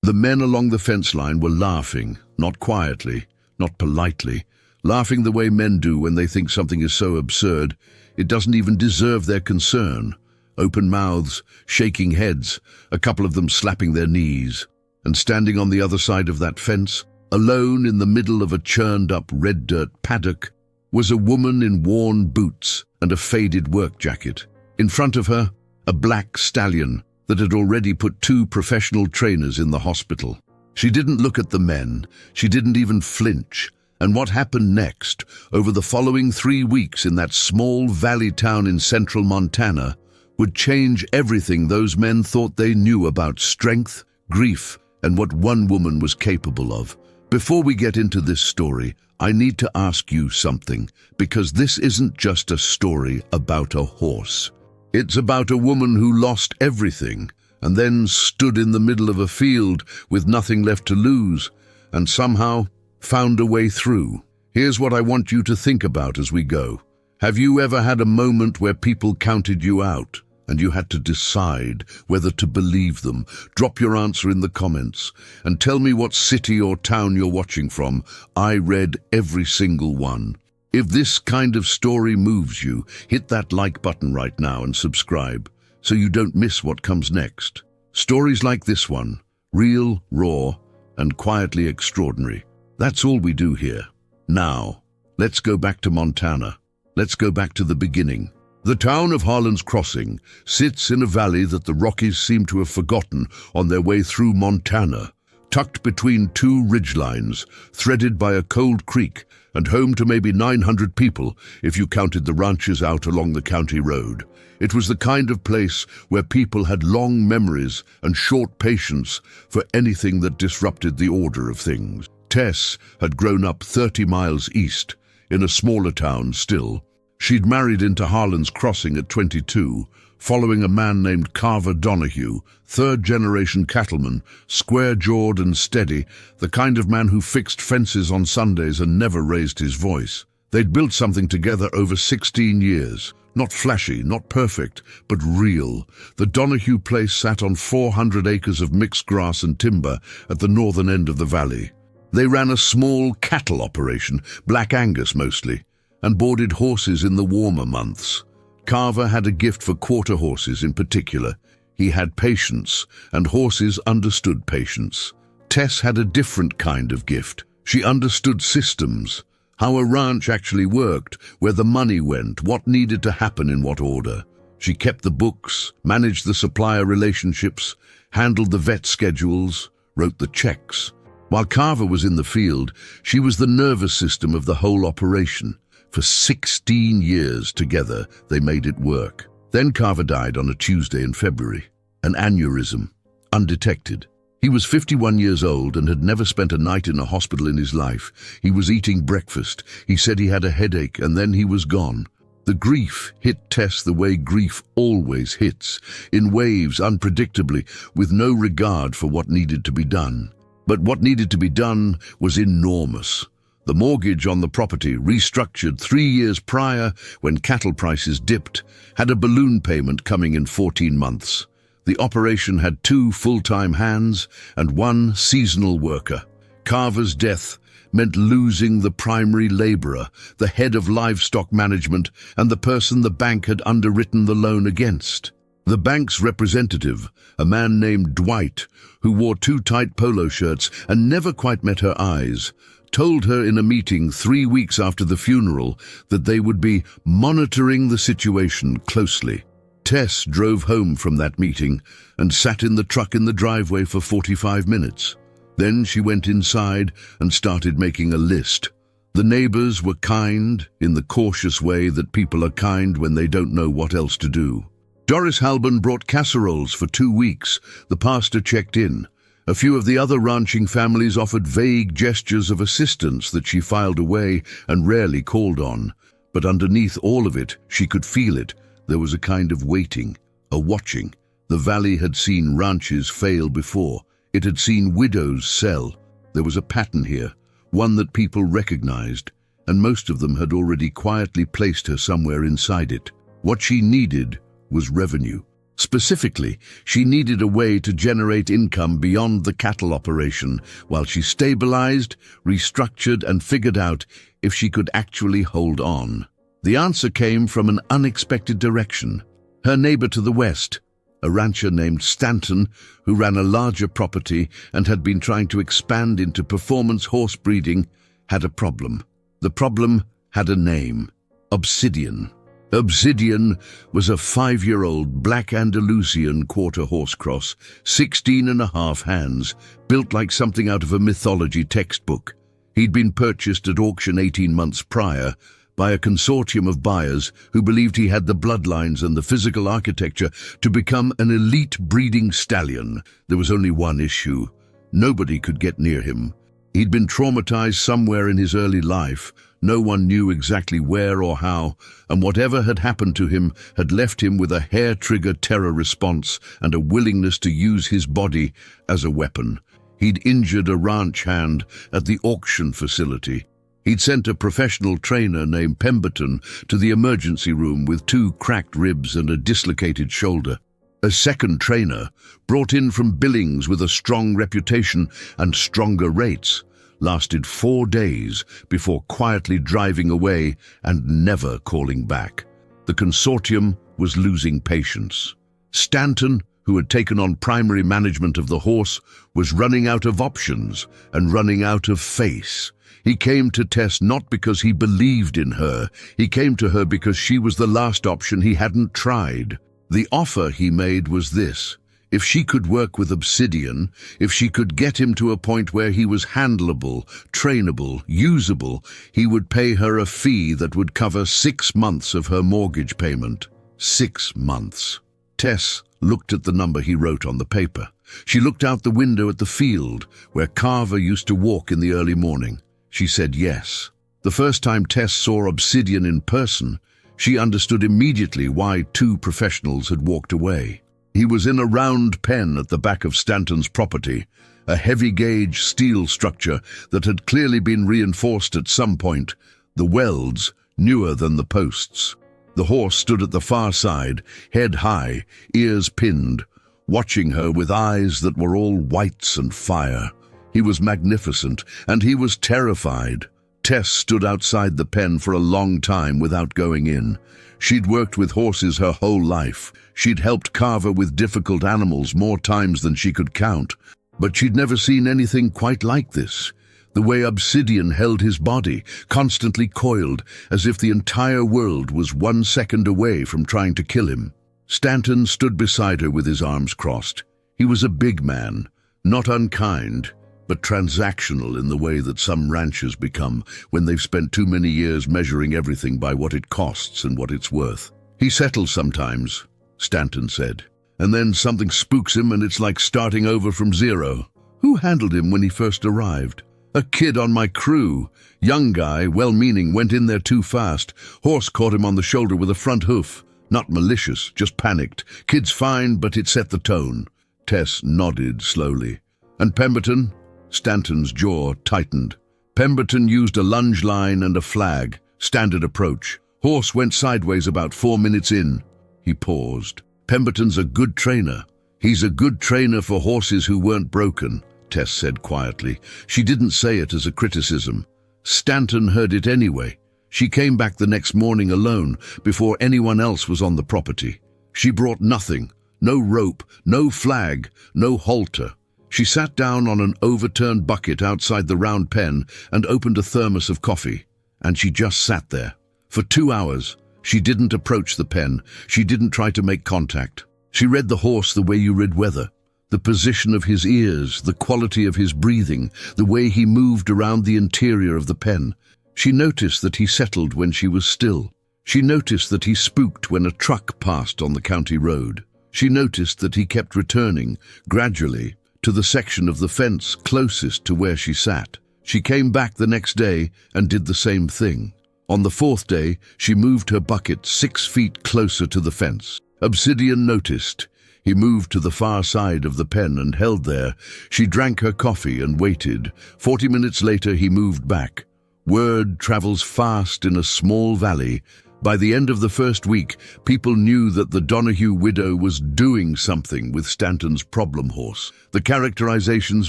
The men along the fence line were laughing, not quietly, not politely, laughing the way men do when they think something is so absurd it doesn't even deserve their concern. Open mouths, shaking heads, a couple of them slapping their knees. And standing on the other side of that fence, alone in the middle of a churned-up red dirt paddock, was a woman in worn boots and a faded work jacket. In front of her, a black stallion that had already put 2 professional trainers in the hospital. She didn't look at the men, she didn't even flinch. And what happened next, over the following 3 weeks in that small valley town in central Montana, would change everything those men thought they knew about strength, grief, and what one woman was capable of. Before we get into this story, I need to ask you something, because this isn't just a story about a horse. It's about a woman who lost everything and then stood in the middle of a field with nothing left to lose and somehow found a way through. Here's what I want you to think about as we go. Have you ever had a moment where people counted you out and you had to decide whether to believe them? Drop your answer in the comments and tell me what city or town you're watching from. I read every single one. If this kind of story moves you, hit that like button right now and subscribe so you don't miss what comes next. Stories like this one, real, raw, and quietly extraordinary. That's all we do here. Now, let's go back to Montana. Let's go back to the beginning. The town of Harlan's Crossing sits in a valley that the Rockies seem to have forgotten on their way through Montana, tucked between 2 ridgelines, threaded by a cold creek, and home to maybe 900 people if you counted the ranches out along the county road. It was the kind of place where people had long memories and short patience for anything that disrupted the order of things. Tess had grown up 30 miles east, in a smaller town still. She'd married into Harlan's Crossing at 22, following a man named Carver Donahue, 3rd-generation cattleman, square-jawed and steady, the kind of man who fixed fences on Sundays and never raised his voice. They'd built something together over 16 years. Not flashy, not perfect, but real. The Donahue place sat on 400 acres of mixed grass and timber at the northern end of the valley. They ran a small cattle operation, Black Angus mostly, and boarded horses in the warmer months. Carver had a gift for quarter horses in particular. He had patience, and horses understood patience. Tess had a different kind of gift. She understood systems, how a ranch actually worked, where the money went, what needed to happen in what order. She kept the books, managed the supplier relationships, handled the vet schedules, wrote the checks. While Carver was in the field, she was the nervous system of the whole operation. For 16 years together, they made it work. Then Carver died on a Tuesday in February. An aneurysm, undetected. He was 51 years old and had never spent a night in a hospital in his life. He was eating breakfast. He said he had a headache and then he was gone. The grief hit Tess the way grief always hits, in waves, unpredictably, with no regard for what needed to be done. But what needed to be done was enormous. The mortgage on the property, restructured 3 years prior when cattle prices dipped, had a balloon payment coming in 14 months. The operation had 2 full-time hands and 1 seasonal worker. Carver's death meant losing the primary laborer, the head of livestock management, and the person the bank had underwritten the loan against. The bank's representative, a man named Dwight, who wore 2 tight polo shirts and never quite met her eyes, told her in a meeting 3 weeks after the funeral that they would be monitoring the situation closely. Tess drove home from that meeting and sat in the truck in the driveway for 45 minutes. Then she went inside and started making a list. The neighbors were kind in the cautious way that people are kind when they don't know what else to do. Doris Halban brought casseroles for 2 weeks. The pastor checked in. A few of the other ranching families offered vague gestures of assistance that she filed away and rarely called on. But underneath all of it, she could feel it. There was a kind of waiting, a watching. The valley had seen ranches fail before. It had seen widows sell. There was a pattern here, one that people recognized, and most of them had already quietly placed her somewhere inside it. What she needed was revenue. Specifically, she needed a way to generate income beyond the cattle operation while she stabilized, restructured, and figured out if she could actually hold on. The answer came from an unexpected direction. Her neighbor to the west, a rancher named Stanton, who ran a larger property and had been trying to expand into performance horse breeding, had a problem. The problem had a name: Obsidian. Obsidian was a 5-year-old black Andalusian quarter horse cross, 16.5 hands, built like something out of a mythology textbook. He'd been purchased at auction 18 months prior by a consortium of buyers who believed he had the bloodlines and the physical architecture to become an elite breeding stallion. There was only one issue: nobody could get near him. He'd been traumatized somewhere in his early life. No one knew exactly where or how, and whatever had happened to him had left him with a hair-trigger terror response and a willingness to use his body as a weapon. He'd injured a ranch hand at the auction facility. He'd sent a professional trainer named Pemberton to the emergency room with 2 cracked ribs and a dislocated shoulder. A second trainer, brought in from Billings with a strong reputation and stronger rates, lasted 4 days before quietly driving away and never calling back. The consortium was losing patience. Stanton, who had taken on primary management of the horse, was running out of options and running out of face. He came to Tess not because he believed in her. He came to her because she was the last option he hadn't tried. The offer he made was this: if she could work with Obsidian, if she could get him to a point where he was handleable, trainable, usable, he would pay her a fee that would cover 6 months of her mortgage payment. 6 months. Tess looked at the number he wrote on the paper. She looked out the window at the field where Carver used to walk in the early morning. She said yes. The first time Tess saw Obsidian in person, she understood immediately why 2 professionals had walked away. He was in a round pen at the back of Stanton's property, a heavy-gauge steel structure that had clearly been reinforced at some point, the welds newer than the posts. The horse stood at the far side, head high, ears pinned, watching her with eyes that were all whites and fire. He was magnificent, and he was terrified. Tess stood outside the pen for a long time without going in. She'd worked with horses her whole life. She'd helped Carver with difficult animals more times than she could count. But she'd never seen anything quite like this. The way Obsidian held his body, constantly coiled, as if the entire world was 1 second away from trying to kill him. Stanton stood beside her with his arms crossed. He was a big man, not unkind, but transactional in the way that some ranchers become when they've spent too many years measuring everything by what it costs and what it's worth. He settles sometimes, Stanton said, and then something spooks him and it's like starting over from zero. Who handled him when he first arrived? A kid on my crew. Young guy, well-meaning, went in there too fast. Horse caught him on the shoulder with a front hoof. Not malicious, just panicked. Kid's fine, but it set the tone. Tess nodded slowly. And Pemberton? Stanton's jaw tightened. Pemberton used a lunge line and a flag, standard approach. Horse went sideways about 4 minutes in. He paused. Pemberton's a good trainer. He's a good trainer for horses who weren't broken, Tess said quietly. She didn't say it as a criticism. Stanton heard it anyway. She came back the next morning alone, before anyone else was on the property. She brought nothing. No rope, no flag, no halter. She sat down on an overturned bucket outside the round pen and opened a thermos of coffee. And she just sat there. For 2 hours, she didn't approach the pen. She didn't try to make contact. She read the horse the way you read weather. The position of his ears, the quality of his breathing, the way he moved around the interior of the pen. She noticed that he settled when she was still. She noticed that he spooked when a truck passed on the county road. She noticed that he kept returning, gradually, to the section of the fence closest to where she sat. She came back the next day and did the same thing. On the 4th day, she moved her bucket 6 feet closer to the fence. Obsidian noticed. He moved to the far side of the pen and held there. She drank her coffee and waited. 40 minutes later, he moved back. Word travels fast in a small valley. By the end of the first week, people knew that the Donahue widow was doing something with Stanton's problem horse. The characterizations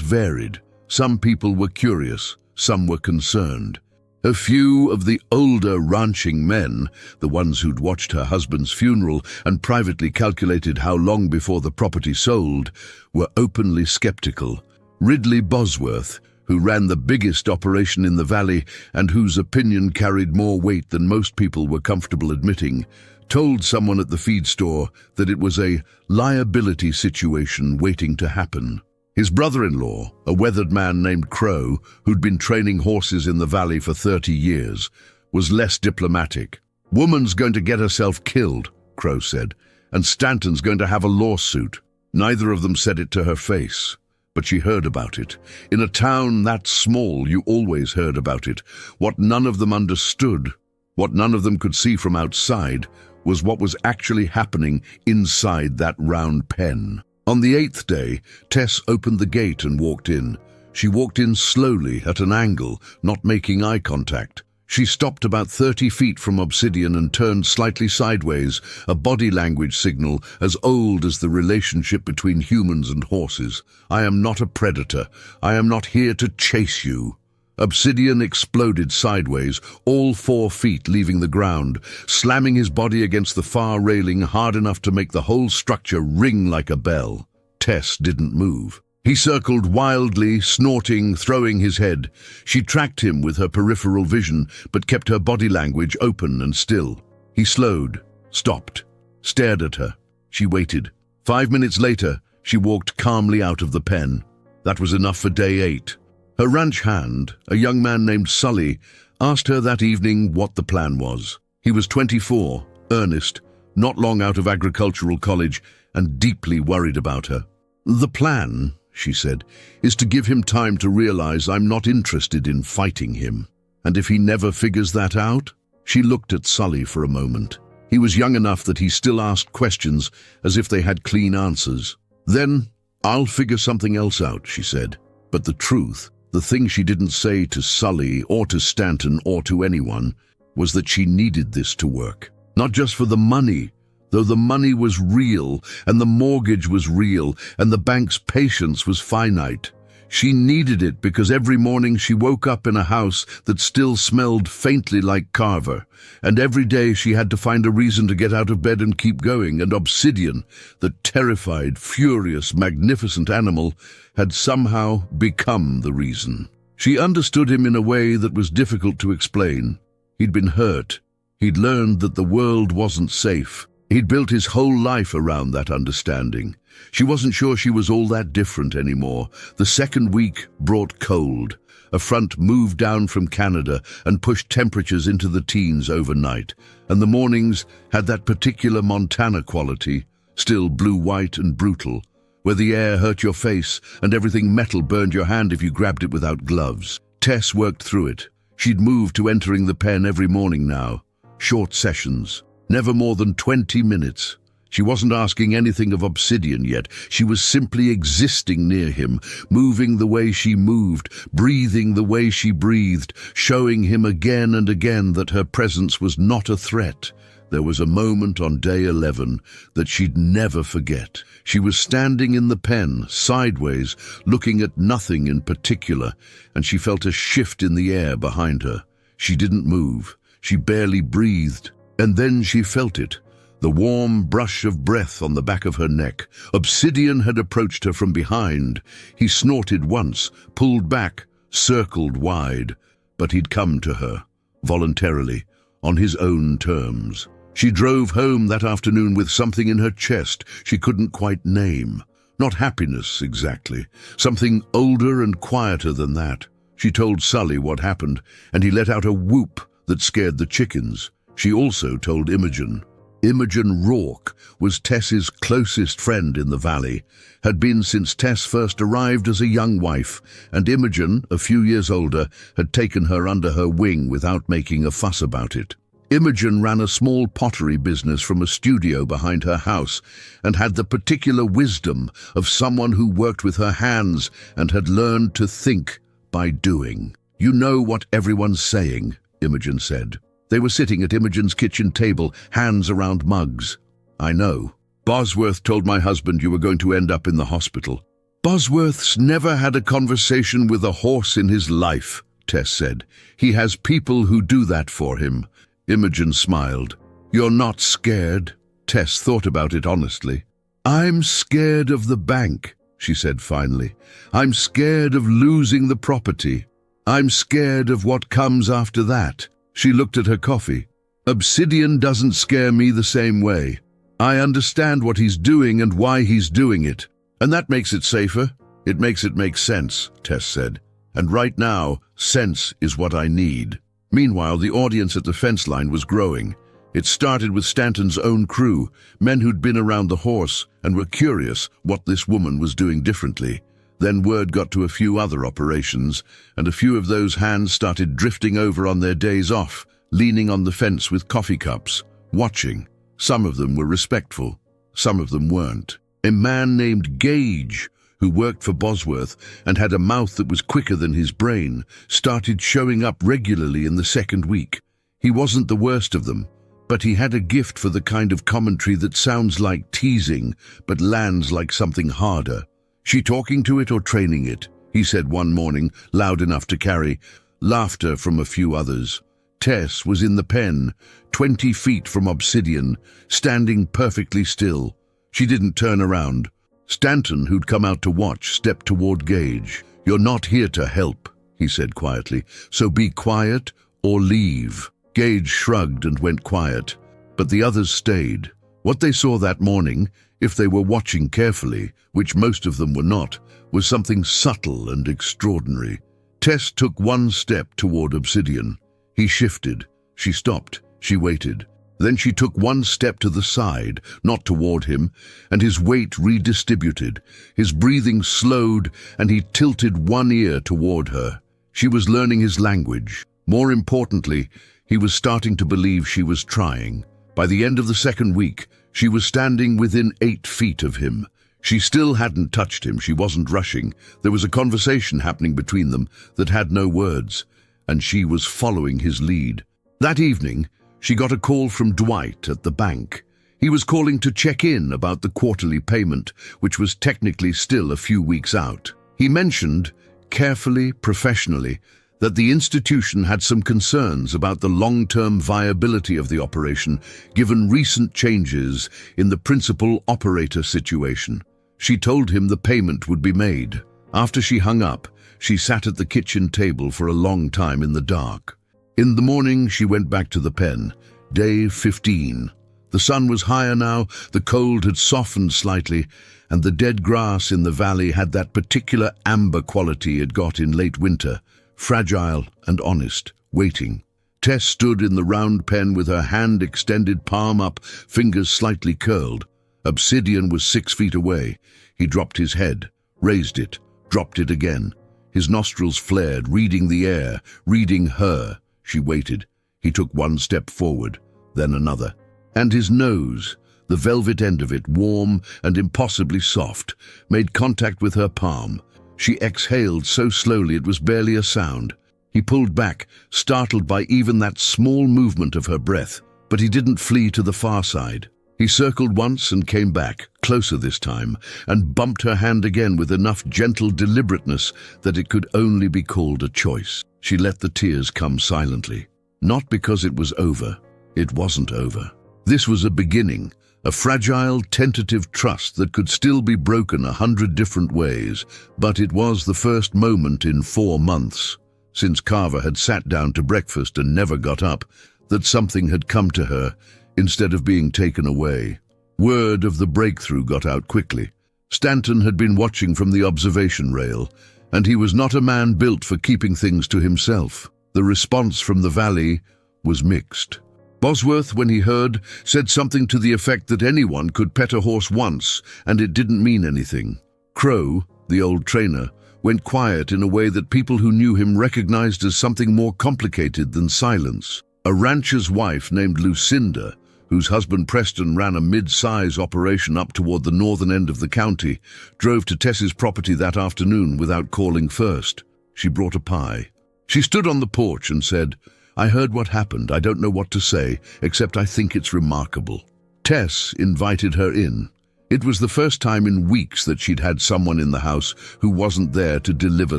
varied. Some people were curious, some were concerned. A few of the older ranching men, the ones who'd watched her husband's funeral and privately calculated how long before the property sold, were openly skeptical. Ridley Bosworth, who ran the biggest operation in the valley and whose opinion carried more weight than most people were comfortable admitting, told someone at the feed store that it was a liability situation waiting to happen. His brother-in-law, a weathered man named Crow, who'd been training horses in the valley for 30 years, was less diplomatic. "Woman's going to get herself killed," Crow said, "and Stanton's going to have a lawsuit." Neither of them said it to her face, but she heard about it. In a town that small, you always heard about it. What none of them understood, what none of them could see from outside, was what was actually happening inside that round pen. On the 8th day, Tess opened the gate and walked in. She walked in slowly, at an angle, not making eye contact. She stopped about 30 feet from Obsidian and turned slightly sideways, a body language signal as old as the relationship between humans and horses. "I am not a predator. I am not here to chase you." Obsidian exploded sideways, all 4 feet leaving the ground, slamming his body against the far railing hard enough to make the whole structure ring like a bell. Tess didn't move. He circled wildly, snorting, throwing his head. She tracked him with her peripheral vision, but kept her body language open and still. He slowed, stopped, stared at her. She waited. 5 minutes later, she walked calmly out of the pen. That was enough for day 8. Her ranch hand, a young man named Sully, asked her that evening what the plan was. He was 24, earnest, not long out of agricultural college, and deeply worried about her. "The plan," she said, "is to give him time to realize I'm not interested in fighting him. And if he never figures that out?" She looked at Sully for a moment. He was young enough that he still asked questions as if they had clean answers. "Then I'll figure something else out," she said. But the truth, the thing she didn't say to Sully or to Stanton or to anyone, was that she needed this to work. Not just for the money, though the money was real and the mortgage was real and the bank's patience was finite. She needed it because every morning she woke up in a house that still smelled faintly like Carver, and every day she had to find a reason to get out of bed and keep going, and Obsidian, the terrified, furious, magnificent animal, had somehow become the reason. She understood him in a way that was difficult to explain. He'd been hurt. He'd learned that the world wasn't safe. He'd built his whole life around that understanding. She wasn't sure she was all that different anymore. The second week brought cold. A front moved down from Canada and pushed temperatures into the teens overnight, and the mornings had that particular Montana quality, still blue-white and brutal, where the air hurt your face and everything metal burned your hand if you grabbed it without gloves. Tess worked through it. She'd moved to entering the pen every morning now. Short sessions, never more than 20 minutes. She wasn't asking anything of Obsidian yet. She was simply existing near him, moving the way she moved, breathing the way she breathed, showing him again and again that her presence was not a threat. There was a moment on day 11 that she'd never forget. She was standing in the pen, sideways, looking at nothing in particular, and she felt a shift in the air behind her. She didn't move. She barely breathed. And then she felt it. The warm brush of breath on the back of her neck. Obsidian had approached her from behind. He snorted once, pulled back, circled wide. But he'd come to her, voluntarily, on his own terms. She drove home that afternoon with something in her chest she couldn't quite name. Not happiness, exactly. Something older and quieter than that. She told Sully what happened, and he let out a whoop that scared the chickens. She also told Imogen. Imogen Rourke was Tess's closest friend in the valley, had been since Tess first arrived as a young wife, and Imogen, a few years older, had taken her under her wing without making a fuss about it. Imogen ran a small pottery business from a studio behind her house and had the particular wisdom of someone who worked with her hands and had learned to think by doing. "You know what everyone's saying," Imogen said. They were sitting at Imogen's kitchen table, hands around mugs. "I know. Bosworth told my husband you were going to end up in the hospital." "Bosworth's never had a conversation with a horse in his life," Tess said. "He has people who do that for him." Imogen smiled. "You're not scared?" Tess thought about it honestly. "I'm scared of the bank," she said finally. "I'm scared of losing the property. I'm scared of what comes after that." She looked at her coffee. "Obsidian doesn't scare me the same way. I understand what he's doing and why he's doing it. And that makes it safer. It makes it make sense," Tess said. "And right now, sense is what I need." Meanwhile, the audience at the fence line was growing. It started with Stanton's own crew, men who'd been around the horse and were curious what this woman was doing differently. Then word got to a few other operations, and a few of those hands started drifting over on their days off, leaning on the fence with coffee cups, watching. Some of them were respectful, some of them weren't. A man named Gage, who worked for Bosworth and had a mouth that was quicker than his brain, started showing up regularly in the second week. He wasn't the worst of them, but he had a gift for the kind of commentary that sounds like teasing, but lands like something harder. "She talking to it or training it?" he said one morning, loud enough to carry laughter from a few others. Tess was in the pen, 20 feet from Obsidian, standing perfectly still. She didn't turn around. Stanton, who'd come out to watch, stepped toward Gage. "You're not here to help," he said quietly, "so be quiet or leave." Gage shrugged and went quiet, but the others stayed. What they saw that morning, if they were watching carefully, which most of them were not, was something subtle and extraordinary. Tess took one step toward Obsidian. He shifted. She stopped. She waited. Then she took one step to the side, not toward him, and his weight redistributed. His breathing slowed, and he tilted one ear toward her. She was learning his language. More importantly, he was starting to believe she was trying. By the end of the second week, she was standing within 8 feet of him. She still hadn't touched him. She wasn't rushing. There was a conversation happening between them that had no words, and she was following his lead. That evening, she got a call from Dwight at the bank. He was calling to check in about the quarterly payment, which was technically still a few weeks out. He mentioned, carefully, professionally, that the institution had some concerns about the long-term viability of the operation, given recent changes in the principal operator situation. She told him the payment would be made. After she hung up, she sat at the kitchen table for a long time in the dark. In the morning, she went back to the pen. Day 15. The sun was higher now, the cold had softened slightly, and the dead grass in the valley had that particular amber quality it got in late winter, fragile and honest, waiting. Tess stood in the round pen with her hand extended, palm up, fingers slightly curled. Obsidian was 6 feet away. He dropped his head, raised it, dropped it again. His nostrils flared, reading the air, reading her. She waited. He took one step forward, then another. And his nose, the velvet end of it, warm and impossibly soft, made contact with her palm. She exhaled so slowly it was barely a sound. He pulled back, startled by even that small movement of her breath, but he didn't flee to the far side. He circled once and came back, closer this time, and bumped her hand again with enough gentle deliberateness that it could only be called a choice. She let the tears come silently. Not because it was over. It wasn't over. This was a beginning, a fragile, tentative trust that could still be broken 100 different ways, but it was the first moment in 4 months, since Carver had sat down to breakfast and never got up, that something had come to her instead of being taken away. Word of the breakthrough got out quickly. Stanton had been watching from the observation rail, and he was not a man built for keeping things to himself. The response from the valley was mixed. Bosworth, when he heard, said something to the effect that anyone could pet a horse once, and it didn't mean anything. Crow, the old trainer, went quiet in a way that people who knew him recognized as something more complicated than silence. A rancher's wife named Lucinda, whose husband Preston ran a mid-size operation up toward the northern end of the county, drove to Tess's property that afternoon without calling first. She brought a pie. She stood on the porch and said, I heard what happened. I don't know what to say, except I think it's remarkable." Tess invited her in. It was the first time in weeks that she'd had someone in the house who wasn't there to deliver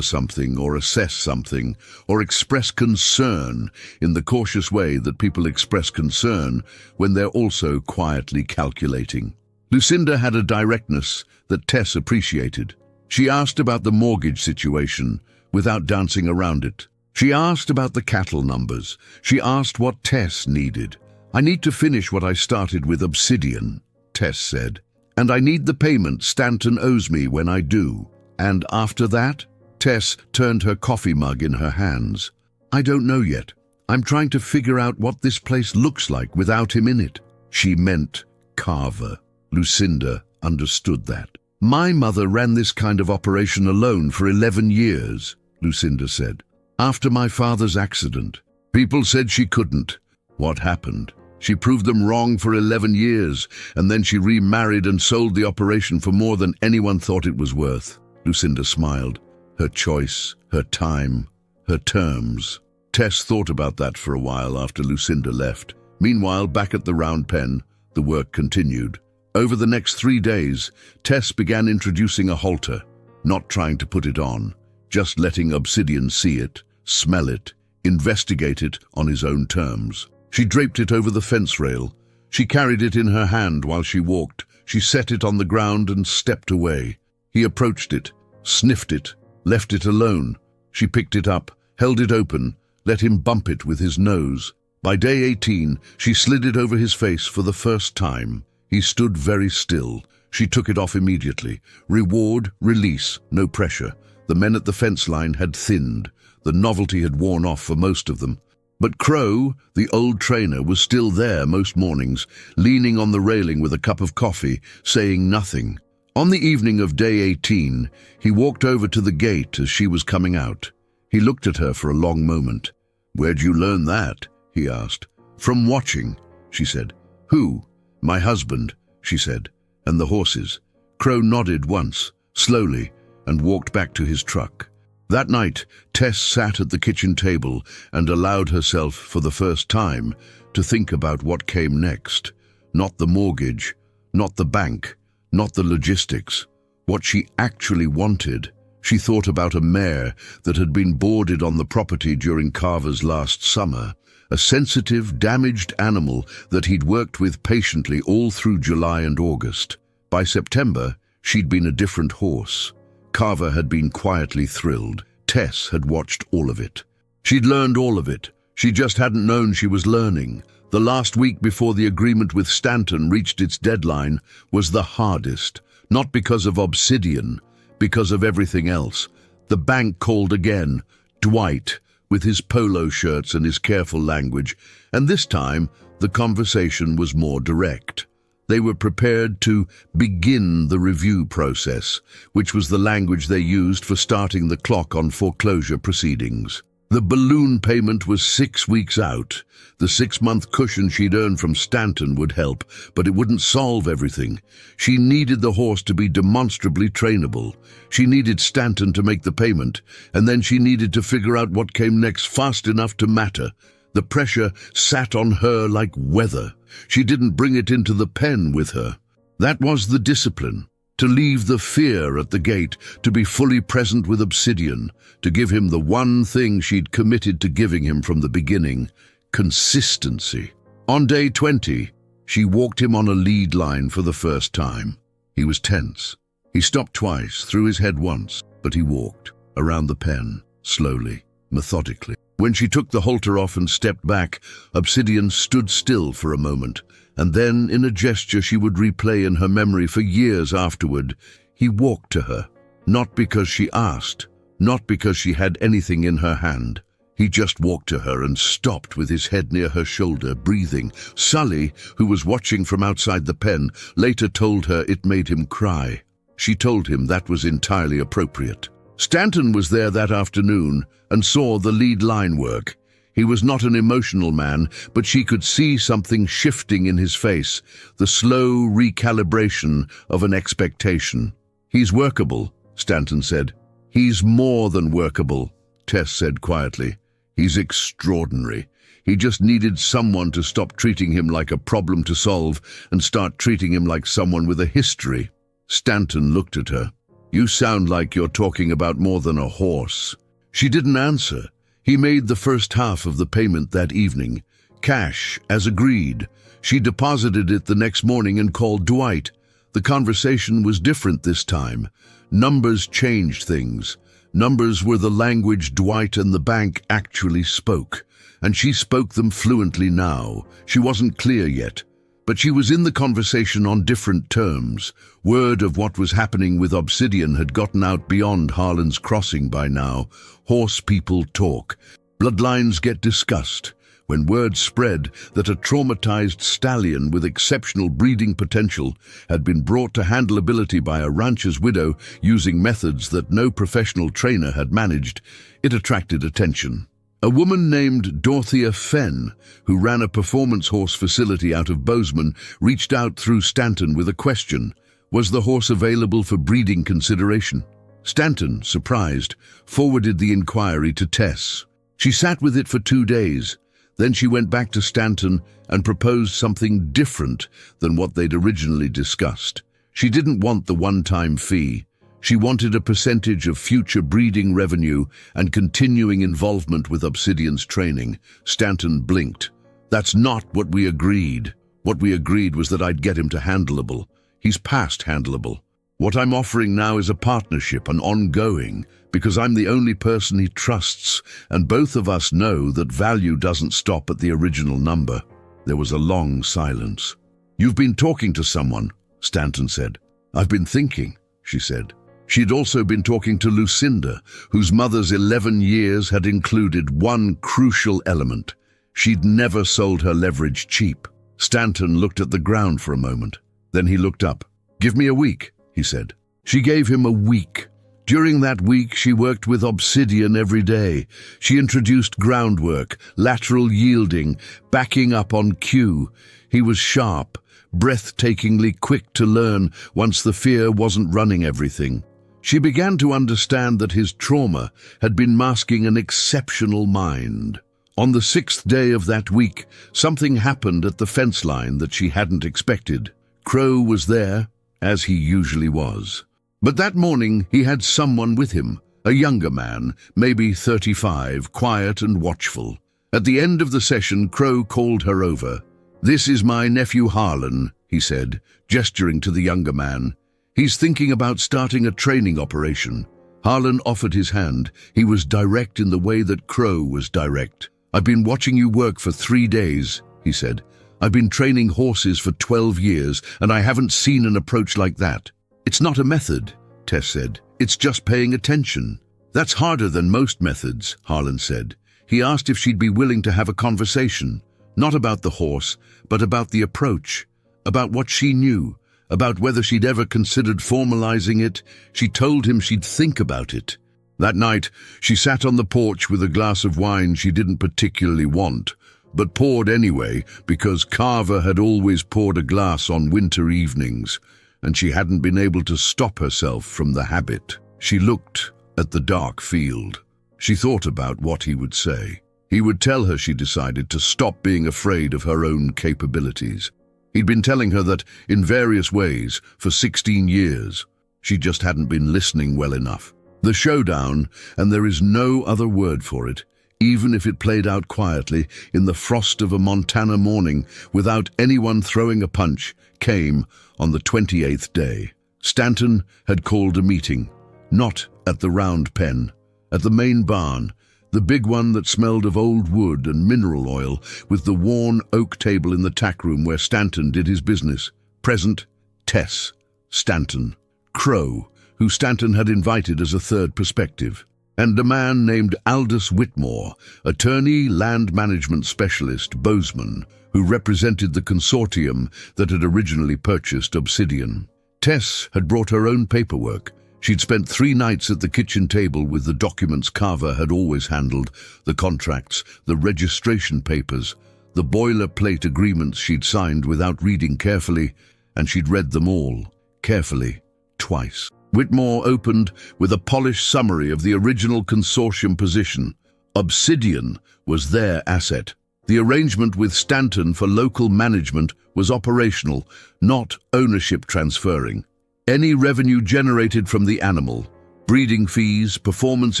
something or assess something or express concern in the cautious way that people express concern when they're also quietly calculating. Lucinda had a directness that Tess appreciated. She asked about the mortgage situation without dancing around it. She asked about the cattle numbers. She asked what Tess needed. "I need to finish what I started with Obsidian," Tess said. "And I need the payment Stanton owes me when I do." "And after that?" Tess turned her coffee mug in her hands. "I don't know yet. I'm trying to figure out what this place looks like without him in it." She meant Carver. Lucinda understood that. "My mother ran this kind of operation alone for 11 years, Lucinda said. "After my father's accident. People said she couldn't. What happened? She proved them wrong for 11 years, and then she remarried and sold the operation for more than anyone thought it was worth." Lucinda smiled. Her choice, her time, her terms. Tess thought about that for a while after Lucinda left. Meanwhile, back at the round pen, the work continued. Over the next 3 days, Tess began introducing a halter, not trying to put it on, just letting Obsidian see it, smell it, investigate it on his own terms. She draped it over the fence rail. She carried it in her hand while she walked. She set it on the ground and stepped away. He approached it, sniffed it, left it alone. She picked it up, held it open, let him bump it with his nose. By day 18, she slid it over his face for the first time. He stood very still. She took it off immediately. Reward, release, no pressure. The men at the fence line had thinned. The novelty had worn off for most of them. But Crow, the old trainer, was still there most mornings, leaning on the railing with a cup of coffee, saying nothing. On the evening of day 18, he walked over to the gate as she was coming out. He looked at her for a long moment. "Where'd you learn that?" he asked. "From watching," she said. "Who?" "My husband," she said. "And the horses." Crow nodded once, slowly, and walked back to his truck. That night, Tess sat at the kitchen table and allowed herself, for the first time, to think about what came next. Not the mortgage, not the bank, not the logistics. What she actually wanted. She thought about a mare that had been boarded on the property during Carver's last summer. A sensitive, damaged animal that he'd worked with patiently all through July and August. By September, she'd been a different horse. Carver had been quietly thrilled. Tess had watched all of it. She'd learned all of it. She just hadn't known she was learning. The last week before the agreement with Stanton reached its deadline was the hardest. Not because of Obsidian, because of everything else. The bank called again. Dwight, with his polo shirts and his careful language, and this time the conversation was more direct. They were prepared to begin the review process, which was the language they used for starting the clock on foreclosure proceedings. The balloon payment was 6 weeks out. The 6-month cushion she'd earned from Stanton would help, but it wouldn't solve everything. She needed the horse to be demonstrably trainable. She needed Stanton to make the payment, and then she needed to figure out what came next fast enough to matter. The pressure sat on her like weather. She didn't bring it into the pen with her. That was the discipline. To leave the fear at the gate, to be fully present with Obsidian, to give him the one thing she'd committed to giving him from the beginning, consistency. On day 20, she walked him on a lead line for the first time. He was tense. He stopped twice, threw his head once, but he walked around the pen, slowly, methodically. When she took the halter off and stepped back, Obsidian stood still for a moment, and then, in a gesture she would replay in her memory for years afterward, he walked to her. Not because she asked, not because she had anything in her hand. He just walked to her and stopped with his head near her shoulder, breathing. Sully, who was watching from outside the pen, later told her it made him cry. She told him that was entirely appropriate. Stanton was there that afternoon and saw the lead line work. He was not an emotional man, but she could see something shifting in his face, the slow recalibration of an expectation. "He's workable," Stanton said. "He's more than workable," Tess said quietly. He's extraordinary. He just needed someone to stop treating him like a problem to solve and start treating him like someone with a history. Stanton looked at her. You sound like you're talking about more than a horse. She didn't answer. He made the first half of the payment that evening. Cash, as agreed. She deposited it the next morning and called Dwight. The conversation was different this time. Numbers changed things. Numbers were the language Dwight and the bank actually spoke, and she spoke them fluently now. She wasn't clear yet, but she was in the conversation on different terms. Word of what was happening with Obsidian had gotten out beyond Harlan's Crossing by now. Horse people talk. Bloodlines get discussed. When word spread that a traumatized stallion with exceptional breeding potential had been brought to handleability by a rancher's widow using methods that no professional trainer had managed, it attracted attention. A woman named Dorothea Fenn, who ran a performance horse facility out of Bozeman, reached out through Stanton with a question. Was the horse available for breeding consideration? Stanton, surprised, forwarded the inquiry to Tess. She sat with it for 2 days. Then she went back to Stanton and proposed something different than what they'd originally discussed. She didn't want the one-time fee. She wanted a percentage of future breeding revenue and continuing involvement with Obsidian's training. Stanton blinked. That's not what we agreed. What we agreed was that I'd get him to handleable. He's past handleable. What I'm offering now is a partnership, an ongoing, because I'm the only person he trusts, and both of us know that value doesn't stop at the original number. There was a long silence. You've been talking to someone, Stanton said. I've been thinking, she said. She'd also been talking to Lucinda, whose mother's 11 years had included one crucial element. She'd never sold her leverage cheap. Stanton looked at the ground for a moment. Then he looked up. Give me a week, he said. She gave him a week. During that week, she worked with Obsidian every day. She introduced groundwork, lateral yielding, backing up on cue. He was sharp, breathtakingly quick to learn once the fear wasn't running everything. She began to understand that his trauma had been masking an exceptional mind. On the 6th day of that week, something happened at the fence line that she hadn't expected. Crow was there, as he usually was. But that morning he had someone with him, a younger man, maybe 35, quiet and watchful. At the end of the session, Crow called her over. This is my nephew Harlan, he said, gesturing to the younger man. He's thinking about starting a training operation. Harlan offered his hand. He was direct in the way that Crow was direct. I've been watching you work for 3 days, he said. I've been training horses for 12 years, and I haven't seen an approach like that. It's not a method, Tess said. It's just paying attention. That's harder than most methods, Harlan said. He asked if she'd be willing to have a conversation, not about the horse, but about the approach, about what she knew, about whether she'd ever considered formalizing it. She told him she'd think about it. That night, she sat on the porch with a glass of wine she didn't particularly want, but poured anyway because Carver had always poured a glass on winter evenings, and she hadn't been able to stop herself from the habit. She looked at the dark field. She thought about what he would say. He would tell her, she decided, to stop being afraid of her own capabilities. He'd been telling her that in various ways for 16 years. She just hadn't been listening well enough. The showdown, and there is no other word for it, even if it played out quietly in the frost of a Montana morning without anyone throwing a punch, came on the 28th day. Stanton had called a meeting, not at the round pen, at the main barn, the big one that smelled of old wood and mineral oil, with the worn oak table in the tack room where Stanton did his business. Present, Tess, Stanton, Crow, who Stanton had invited as a third perspective, and a man named Aldous Whitmore, attorney, land management specialist, Bozeman, who represented the consortium that had originally purchased Obsidian. Tess had brought her own paperwork. She'd spent 3 nights at the kitchen table with the documents Carver had always handled, the contracts, the registration papers, the boilerplate agreements she'd signed without reading carefully, and she'd read them all, carefully, twice. Whitmore opened with a polished summary of the original consortium position. Obsidian was their asset. The arrangement with Stanton for local management was operational, not ownership transferring. Any revenue generated from the animal, breeding fees, performance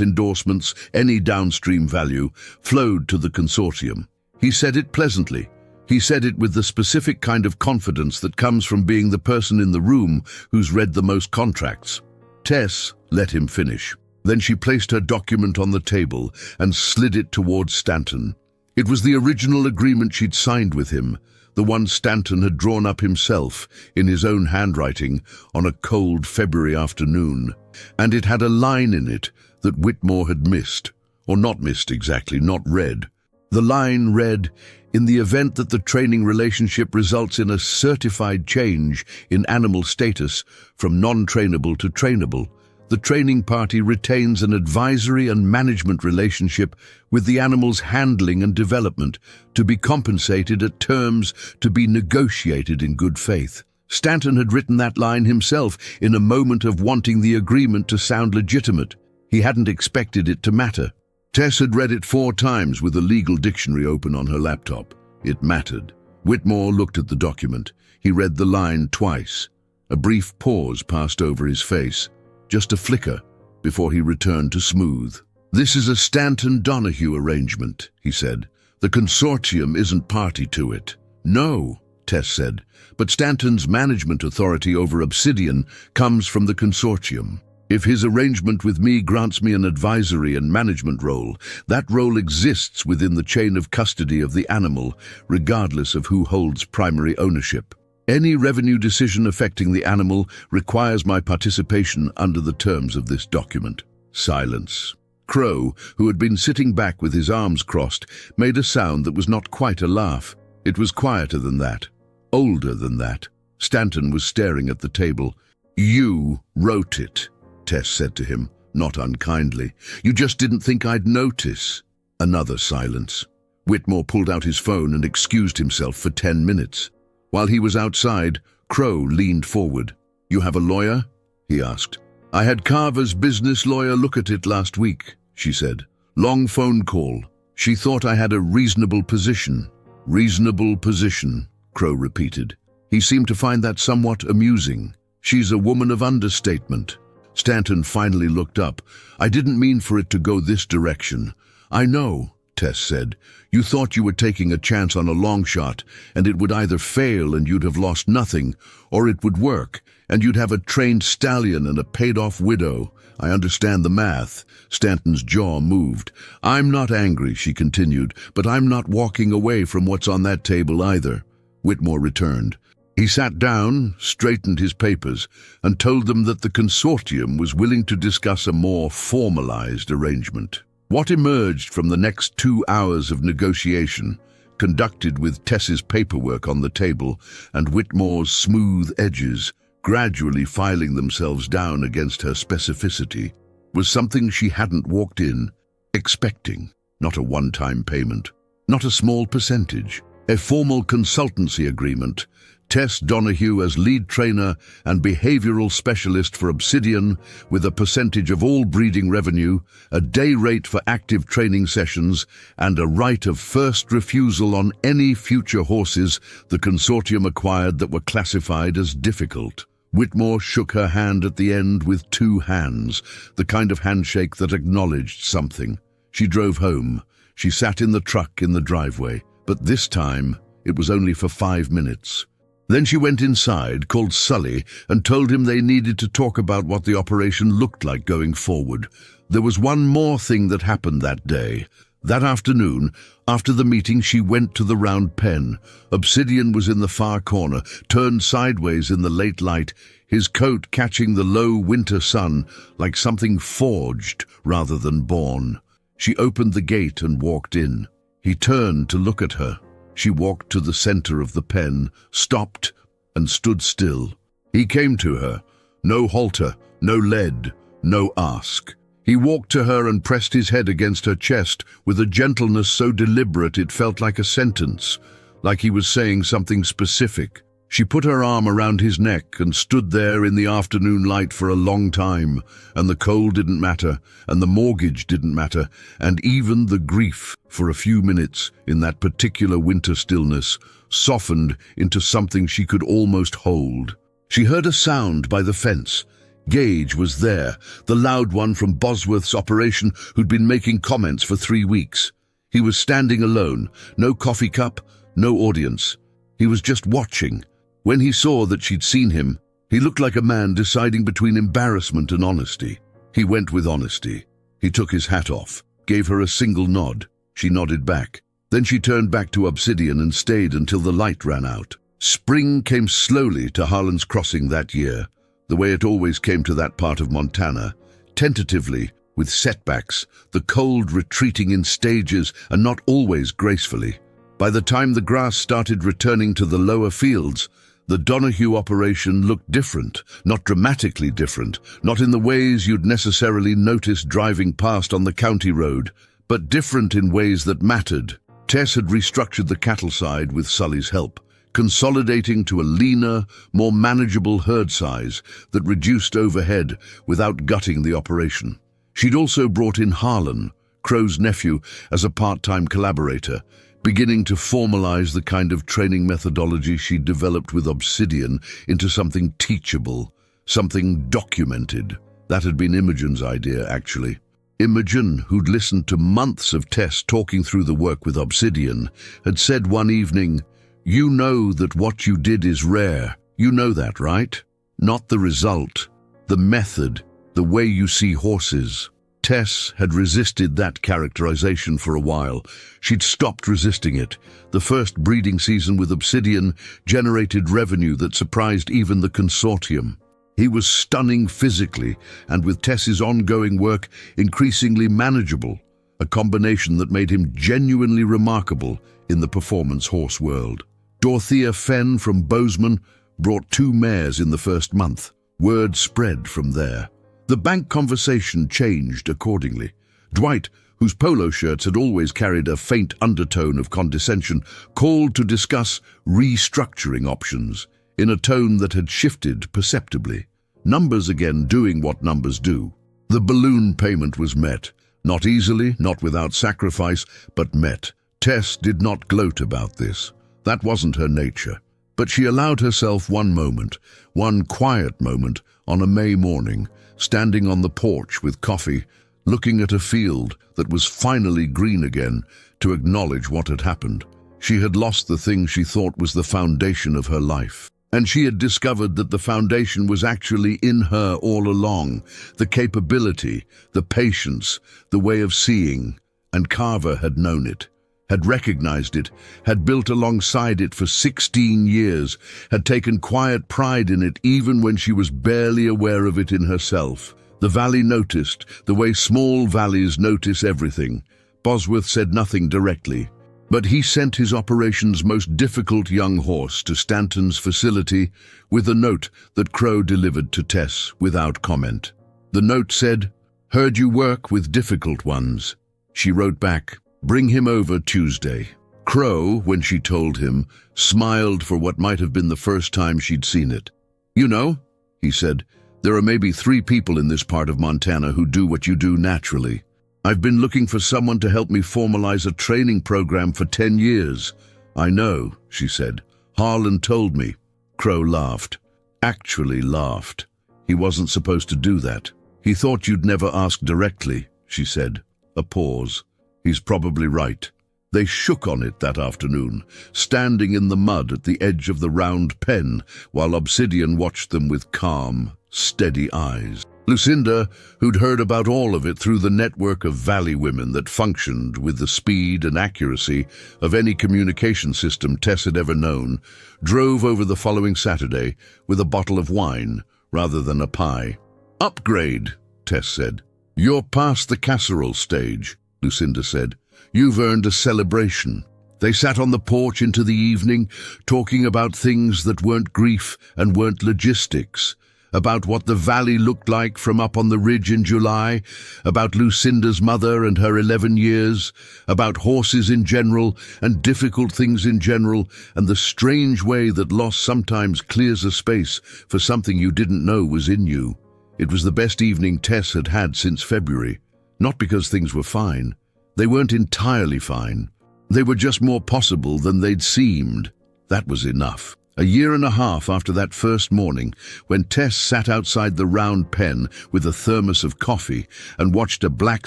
endorsements, any downstream value, flowed to the consortium. He said it pleasantly. He said it with the specific kind of confidence that comes from being the person in the room who's read the most contracts. Tess let him finish. Then she placed her document on the table and slid it towards Stanton. It was the original agreement she'd signed with him, the one Stanton had drawn up himself in his own handwriting on a cold February afternoon. And it had a line in it that Whitmore had missed, or not missed exactly, not read. The line read, "In the event that the training relationship results in a certified change in animal status from non-trainable to trainable, the training party retains an advisory and management relationship with the animal's handling and development to be compensated at terms to be negotiated in good faith." Stanton had written that line himself in a moment of wanting the agreement to sound legitimate. He hadn't expected it to matter. Tess had read it 4 times with a legal dictionary open on her laptop. It mattered. Whitmore looked at the document. He read the line twice. A brief pause passed over his face. Just a flicker, before he returned to smooth. "This is a Stanton-Donahue arrangement," he said. "The consortium isn't party to it." "No," Tess said, "but Stanton's management authority over Obsidian comes from the consortium. If his arrangement with me grants me an advisory and management role, that role exists within the chain of custody of the animal, regardless of who holds primary ownership. Any revenue decision affecting the animal requires my participation under the terms of this document." Silence. Crow, who had been sitting back with his arms crossed, made a sound that was not quite a laugh. It was quieter than that, older than that. Stanton was staring at the table. "You wrote it," Tess said to him, not unkindly. "You just didn't think I'd notice." Another silence. Whitmore pulled out his phone and excused himself for 10 minutes. While he was outside, Crow leaned forward. "You have a lawyer?" he asked. "I had Carver's business lawyer look at it last week," she said. "Long phone call. She thought I had a reasonable position." "Reasonable position," Crow repeated. He seemed to find that somewhat amusing. "She's a woman of understatement." Stanton finally looked up. "I didn't mean for it to go this direction." "I know," Tess said. "You thought you were taking a chance on a long shot, and it would either fail and you'd have lost nothing, or it would work, and you'd have a trained stallion and a paid-off widow. I understand the math." Stanton's jaw moved. "I'm not angry," she continued, "but I'm not walking away from what's on that table either." Whitmore returned. He sat down, straightened his papers, and told them that the consortium was willing to discuss a more formalized arrangement. What emerged from the next 2 hours of negotiation, conducted with Tess's paperwork on the table and Whitmore's smooth edges gradually filing themselves down against her specificity, was something she hadn't walked in expecting. Not a one-time payment, not a small percentage, a formal consultancy agreement. Tess Donahue as lead trainer and behavioral specialist for Obsidian, with a percentage of all breeding revenue, a day rate for active training sessions, and a right of first refusal on any future horses the consortium acquired that were classified as difficult. Whitmore shook her hand at the end with 2 hands, the kind of handshake that acknowledged something. She drove home. She sat in the truck in the driveway, but this time it was only for 5 minutes. Then she went inside, called Sully, and told him they needed to talk about what the operation looked like going forward. There was one more thing that happened that day. That afternoon, after the meeting, she went to the round pen. Obsidian was in the far corner, turned sideways in the late light, his coat catching the low winter sun like something forged rather than born. She opened the gate and walked in. He turned to look at her. She walked to the center of the pen, stopped, and stood still. He came to her. No halter, no lead, no ask. He walked to her and pressed his head against her chest with a gentleness so deliberate it felt like a sentence, like he was saying something specific. She put her arm around his neck and stood there in the afternoon light for a long time, and the cold didn't matter, and the mortgage didn't matter, and even the grief, for a few minutes in that particular winter stillness, softened into something she could almost hold. She heard a sound by the fence. Gage was there, the loud one from Bosworth's operation who'd been making comments for 3 weeks. He was standing alone, no coffee cup, no audience. He was just watching. When he saw that she'd seen him, he looked like a man deciding between embarrassment and honesty. He went with honesty. He took his hat off, gave her a single nod. She nodded back. Then she turned back to Obsidian and stayed until the light ran out. Spring came slowly to Harlan's Crossing that year, the way it always came to that part of Montana, tentatively, with setbacks, the cold retreating in stages and not always gracefully. By the time the grass started returning to the lower fields, the Donahue operation looked different, not dramatically different, not in the ways you'd necessarily notice driving past on the county road, but different in ways that mattered. Tess had restructured the cattle side with Sully's help, consolidating to a leaner, more manageable herd size that reduced overhead without gutting the operation. She'd also brought in Harlan, Crow's nephew, as a part-time collaborator, beginning to formalize the kind of training methodology she'd developed with Obsidian into something teachable, something documented. That had been Imogen's idea, actually. Imogen, who'd listened to months of Tess talking through the work with Obsidian, had said one evening, "You know that what you did is rare. You know that, right? Not the result, the method, the way you see horses." Tess had resisted that characterization for a while. She'd stopped resisting it. The first breeding season with Obsidian generated revenue that surprised even the consortium. He was stunning physically, and with Tess's ongoing work, increasingly manageable, a combination that made him genuinely remarkable in the performance horse world. Dorothea Fenn from Bozeman brought 2 mares in the first month. Word spread from there. The bank conversation changed accordingly. Dwight, whose polo shirts had always carried a faint undertone of condescension, called to discuss restructuring options in a tone that had shifted perceptibly. Numbers again doing what numbers do. The balloon payment was met. Not easily, not without sacrifice, but met. Tess did not gloat about this. That wasn't her nature. But she allowed herself one moment, one quiet moment, on a May morning, standing on the porch with coffee, looking at a field that was finally green again, to acknowledge what had happened. She had lost the thing she thought was the foundation of her life. And she had discovered that the foundation was actually in her all along, the capability, the patience, the way of seeing, and Carver had known it, had recognized it, had built alongside it for 16 years, had taken quiet pride in it even when she was barely aware of it in herself. The valley noticed, the way small valleys notice everything. Bosworth said nothing directly, but he sent his operation's most difficult young horse to Stanton's facility with a note that Crow delivered to Tess without comment. The note said, "Heard you work with difficult ones." She wrote back, "Bring him over Tuesday." Crow, when she told him, smiled for what might have been the first time she'd seen it. "You know," he said, "there are maybe 3 people in this part of Montana who do what you do naturally. I've been looking for someone to help me formalize a training program for 10 years. "I know," she said. "Harlan told me." Crow laughed. Actually laughed. He wasn't supposed to do that. "He thought you'd never ask directly," she said. A pause. "He's probably right." They shook on it that afternoon, standing in the mud at the edge of the round pen, while Obsidian watched them with calm, steady eyes. Lucinda, who'd heard about all of it through the network of valley women that functioned with the speed and accuracy of any communication system Tess had ever known, drove over the following Saturday with a bottle of wine rather than a pie. "Upgrade," Tess said. "You're past the casserole stage," Lucinda said. "You've earned a celebration." They sat on the porch into the evening, talking about things that weren't grief and weren't logistics, about what the valley looked like from up on the ridge in July, about Lucinda's mother and her 11 years, about horses in general and difficult things in general, and the strange way that loss sometimes clears a space for something you didn't know was in you. It was the best evening Tess had had since February. Not because things were fine. They weren't entirely fine. They were just more possible than they'd seemed. That was enough. A year and a half after that first morning, when Tess sat outside the round pen with a thermos of coffee and watched a black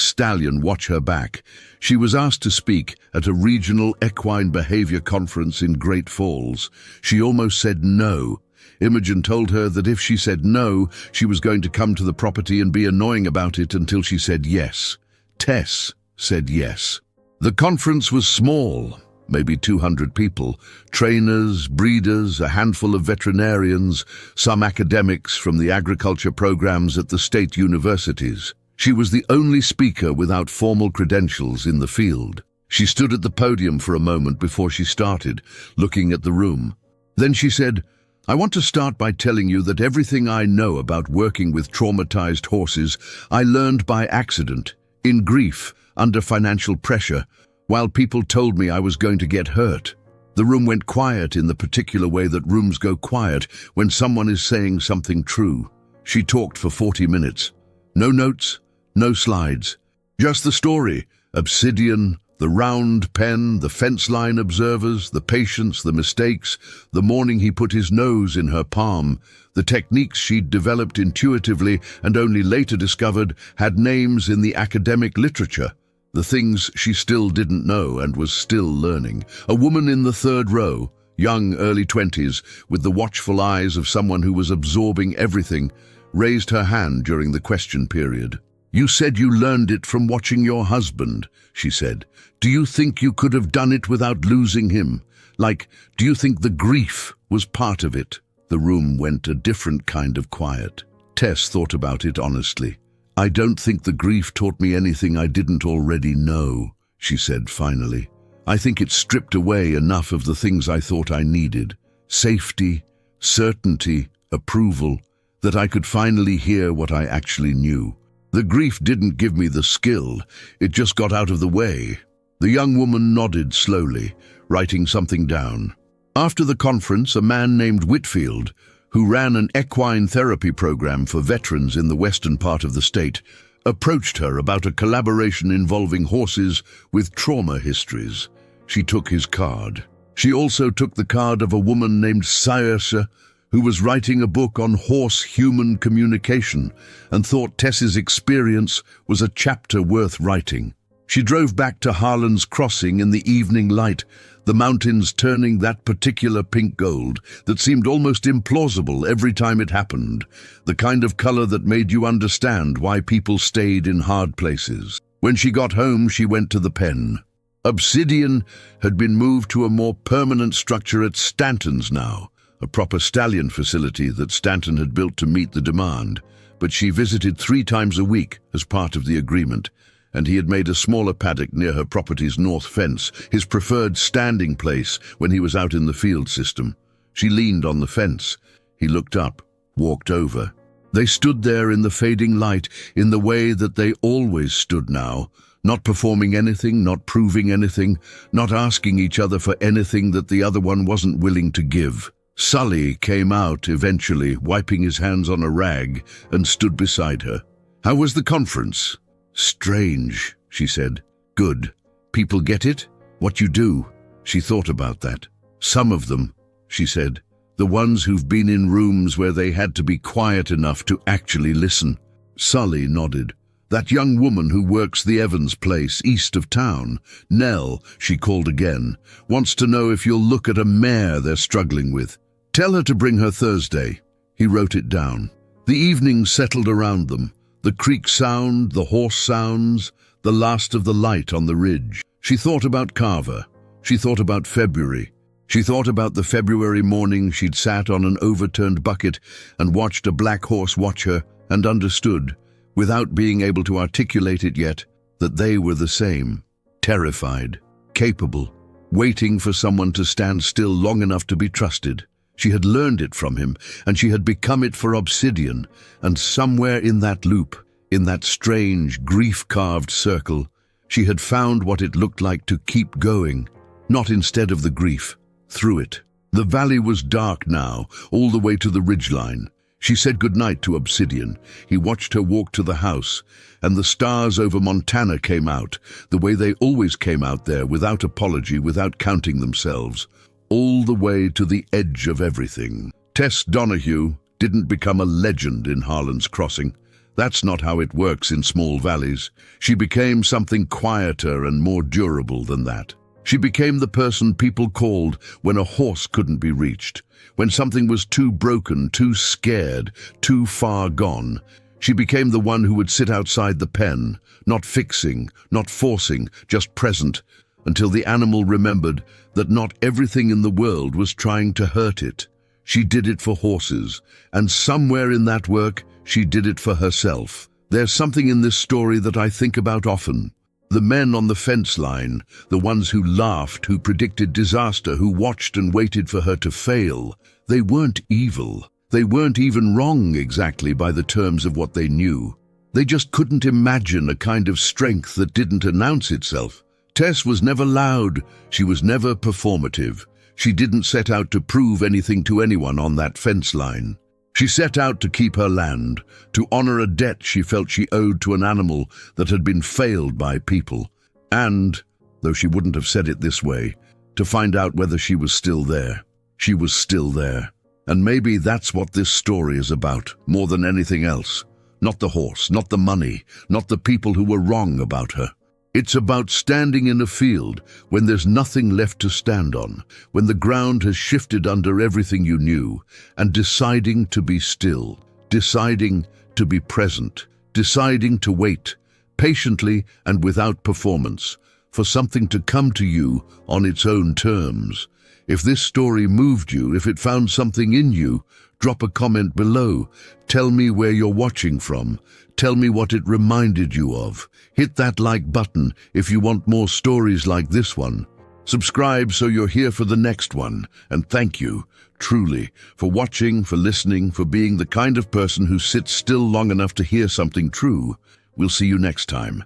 stallion watch her back, she was asked to speak at a regional equine behavior conference in Great Falls. She almost said no. Imogen told her that if she said no, she was going to come to the property and be annoying about it until she said yes. Tess said yes. The conference was small. Maybe 200 people, trainers, breeders, a handful of veterinarians, some academics from the agriculture programs at the state universities. She was the only speaker without formal credentials in the field. She stood at the podium for a moment before she started, looking at the room. Then she said, "I want to start by telling you that everything I know about working with traumatized horses, I learned by accident, in grief, under financial pressure, while people told me I was going to get hurt." The room went quiet in the particular way that rooms go quiet when someone is saying something true. She talked for 40 minutes. No notes, no slides. Just the story. Obsidian, the round pen, the fence line observers, the patience, the mistakes, the morning he put his nose in her palm, the techniques she'd developed intuitively and only later discovered had names in the academic literature. The things she still didn't know and was still learning. A woman in the third row, young, early 20s, with the watchful eyes of someone who was absorbing everything, raised her hand during the question period. "You said you learned it from watching your husband," she said. "Do you think you could have done it without losing him? Do you think the grief was part of it?" The room went a different kind of quiet. Tess thought about it honestly. "I don't think the grief taught me anything I didn't already know," she said finally. "I think it stripped away enough of the things I thought I needed. Safety, certainty, approval, that I could finally hear what I actually knew. The grief didn't give me the skill, it just got out of the way." The young woman nodded slowly, writing something down. After the conference, a man named Whitfield, who ran an equine therapy program for veterans in the western part of the state, approached her about a collaboration involving horses with trauma histories. She took his card. She also took the card of a woman named Saoirse, who was writing a book on horse-human communication and thought Tess's experience was a chapter worth writing. She drove back to Harlan's Crossing in the evening light, the mountains turning that particular pink gold that seemed almost implausible every time it happened, the kind of color that made you understand why people stayed in hard places. When she got home, she went to the pen. Obsidian had been moved to a more permanent structure at Stanton's now, a proper Stallion facility that Stanton had built to meet the demand, but she visited 3 times a week as part of the agreement, and he had made a smaller paddock near her property's north fence, his preferred standing place when he was out in the field system. She leaned on the fence. He looked up, walked over. They stood there in the fading light in the way that they always stood now, not performing anything, not proving anything, not asking each other for anything that the other one wasn't willing to give. Sully came out eventually, wiping his hands on a rag, and stood beside her. "How was the conference?" "Strange," she said. "Good. People get it? What you do?" She thought about that. "Some of them," she said. "The ones who've been in rooms where they had to be quiet enough to actually listen." Sully nodded. "That young woman who works the Evans place east of town, Nell," she called again, "wants to know if you'll look at a mare they're struggling with. Tell her to bring her Thursday." He wrote it down. The evening settled around them. The creek sound, the horse sounds, the last of the light on the ridge. She thought about Carver. She thought about February. She thought about the February morning she'd sat on an overturned bucket and watched a black horse watch her and understood, without being able to articulate it yet, that they were the same. Terrified, capable, waiting for someone to stand still long enough to be trusted. She had learned it from him, and she had become it for Obsidian, and somewhere in that loop, in that strange, grief-carved circle, she had found what it looked like to keep going, not instead of the grief, through it. The valley was dark now, all the way to the ridgeline. She said goodnight to Obsidian. He watched her walk to the house, and the stars over Montana came out, the way they always came out there, without apology, without counting themselves, all the way to the edge of everything. Tess Donahue didn't become a legend in Harlan's Crossing. That's not how it works in small valleys. She became something quieter and more durable than that. She became the person people called when a horse couldn't be reached, when something was too broken, too scared, too far gone. She became the one who would sit outside the pen, not fixing, not forcing, just present, until the animal remembered that not everything in the world was trying to hurt it. She did it for horses, and somewhere in that work, she did it for herself. There's something in this story that I think about often. The men on the fence line, the ones who laughed, who predicted disaster, who watched and waited for her to fail, they weren't evil. They weren't even wrong exactly by the terms of what they knew. They just couldn't imagine a kind of strength that didn't announce itself. Tess was never loud. She was never performative. She didn't set out to prove anything to anyone on that fence line. She set out to keep her land, to honor a debt she felt she owed to an animal that had been failed by people, and, though she wouldn't have said it this way, to find out whether she was still there. She was still there. And maybe that's what this story is about, more than anything else. Not the horse, not the money, not the people who were wrong about her. It's about standing in a field when there's nothing left to stand on, when the ground has shifted under everything you knew, and deciding to be still, deciding to be present, deciding to wait, patiently and without performance, for something to come to you on its own terms. If this story moved you, if it found something in you, drop a comment below. Tell me where you're watching from. Tell me what it reminded you of. Hit that like button if you want more stories like this one. Subscribe so you're here for the next one. And thank you, truly, for watching, for listening, for being the kind of person who sits still long enough to hear something true. We'll see you next time.